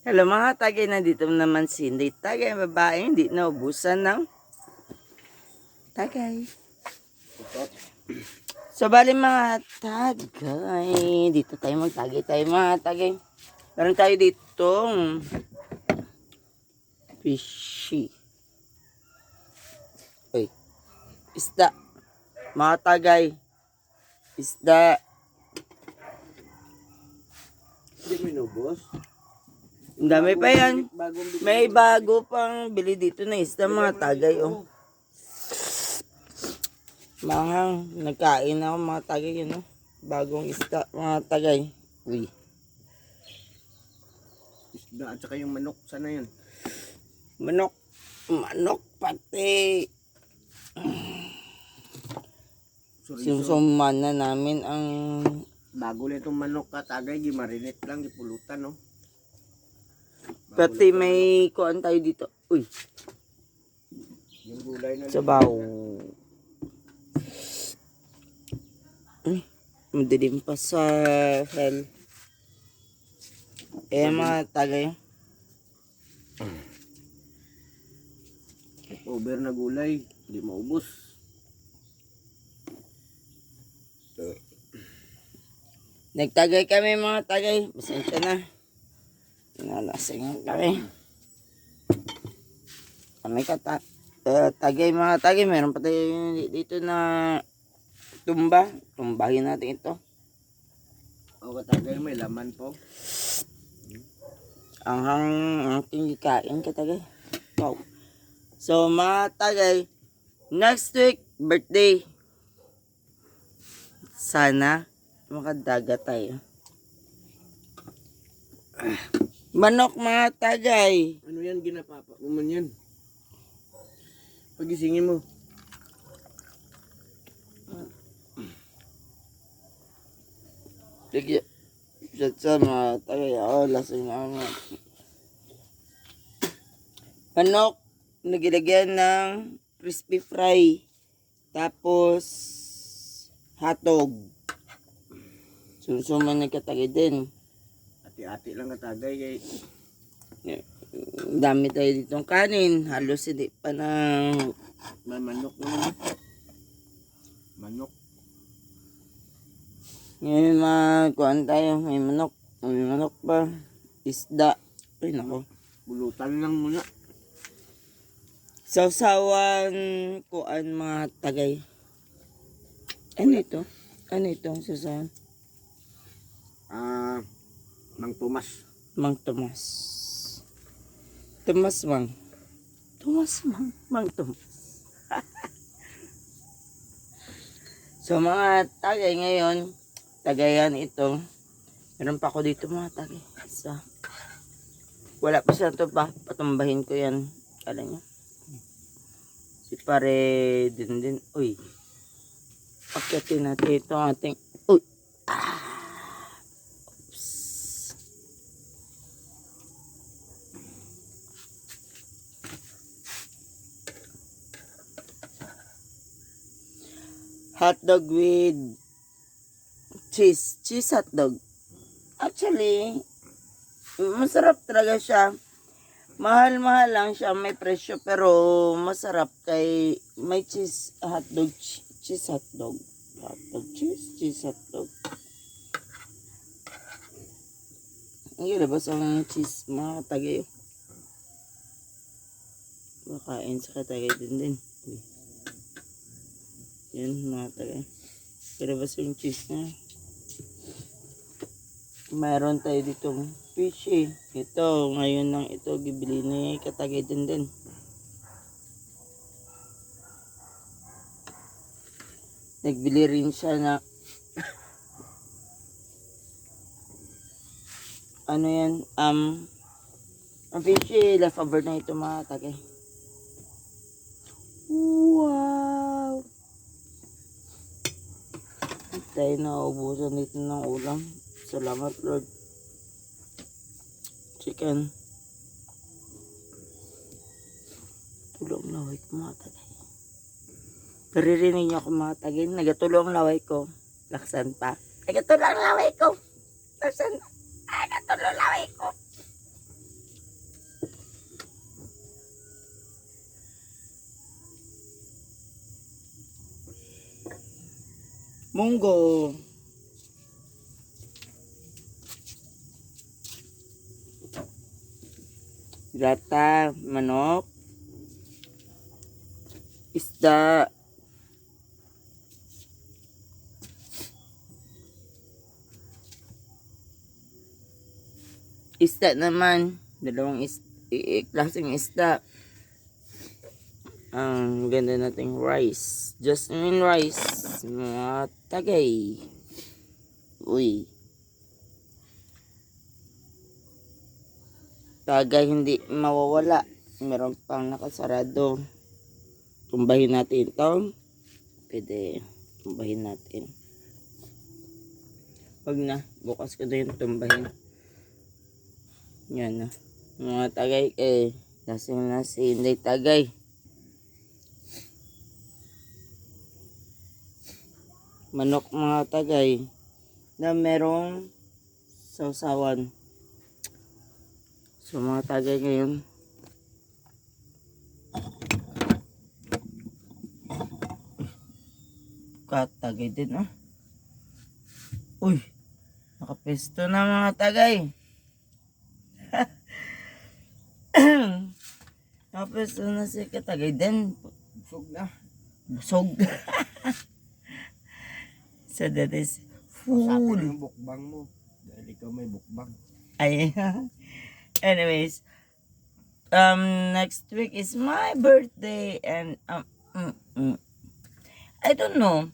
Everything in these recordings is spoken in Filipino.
Hello mga tagay, nandito naman si Hindi Tagay, babae, hindi naubusan ng tagay. So bali mga tagay, dito tayo magtagay tayo mga tagay. Meron tayo ditong fishy. Uy, isda. Mga tagay, isda. Hindi mo inubos? Ang dami pa yan. May bago pang bili dito na isda mga tagay. Oh. Manghang, nagkain ako mga tagay. Yun, oh. Bagong isda mga tagay. Uy. Isda at saka yung manok. Sana yun? Manok. Manok pati. Sumsuman na namin ang... Bago na itong manok ka, tagay, gimarinate lang, gipulutan, no? Pati may kuan tayo dito. Uy. Yung gulay na Sabaw. Uy. Madilim pa sa hell. Mga tagay. over na gulay, hindi maubos. Nagtagay kami mga tagay. Pasensya na. Nalasing kami. Kami tagay mga tagay. Meron pa tayo dito na tumba. Tumbahin natin ito. O katagay, may laman po. Ang ating kain katagay. Wow. So mga tagay, next week birthday. Sana makadaga tayo. Manok mga tagay. Ano yan, ginapapa? Uman yan. Pagisingin mo. Sige. Sa mga tagay. Lasing na mga. Manok. Nagilagyan ng crispy fry. Tapos hotdog. Susuman na katagay din. Ati-ati lang katagay kay Dami tayo ditong kanin. Halos hindi pa na may manok naman. Manok. ngayon kuhaan tayo. May manok. May manok pa. Isda. Ay nako. Bulutan lang muna. Sausawan kuhaan mga tagay. Ano ito? Ano itong sausawan? Mang Tomas. Mang Tomas. Tomas Mang. Tomas Mang. Mang Tomas. So mga tagay ngayon, tagayan ito. Meron pa ako dito mga tagay. So, wala pa siya ito pa. Patumbahin ko yan. Kala nyo. Si pare din. Uy. Pagkatin natin ito ating. Uy. Hotdog with cheese. Cheese hotdog. Actually, masarap talaga siya. Mahal-mahal lang siya. May presyo pero masarap kay may cheese hotdog. Cheese hotdog. Hotdog cheese. Cheese hotdog. Ang ilabas ang cheese mga katagay. Makain sa katagay din. Yan mga tagay. Ilabas yung cheese niya. Mayroon tayo ditong fishy. Ito, ngayon lang ito gibili ni katagay din. Nagbili rin siya na ano yan, ang fishy, leftover na ito mga tagay. Wow! Tayo naubusan dito ng ulam. Salamat Lord. Chicken. Tulong laway ko mga tagay. Naririnig niyo ako mga tagay. Nagatulong laway ko. Laksan pa. Nagatulong laway ko. Laksan. Nagatulong laway ko. Munggo. Grata, manok. Isda. Isda naman. Dalawang klaseng isda. Ang ganda nating rice. Jasmine rice. Mga tagay. Uy. Tagay hindi mawawala. Meron pang nakasarado. Tumbahin natin ito. Pwede. Tumbahin natin. Wag na. Bukas ko na yung tumbahin. Yan na. Mga tagay eh. Lasing na si Inday tagay. Manok mga tagay na merong sausawan. So mga tagay ngayon katagay din oh. Uy, nakapesto na mga tagay. Nakapesto na si katagay din. Busog na. Busog. So that is Usapin food. yung bukbang mo. Dahil ikaw may bukbang. Ay, anyways, next week is my birthday and I don't know.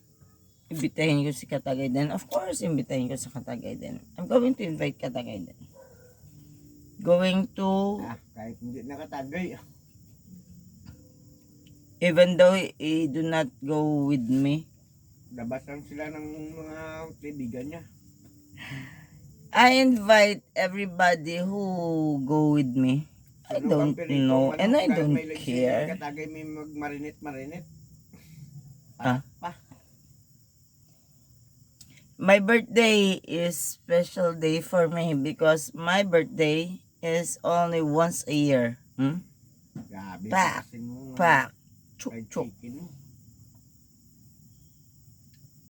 Imbitahin ko si Katagay din. Of course, imbitahin ko si Katagay din. I'm going to invite Katagay din. Going to, Kahit hindi nakatagay. even though he do not go with me, Labasan sila ng mga kaibigan niya. I invite everybody who go with me. I don't know and I don't care. Katagay may magmarinit-marinit. Ah. My birthday is special day for me because my birthday is only once a year. Grabe. Pak, pasin mo nga Pak. fried Chuk chuk. chicken mo.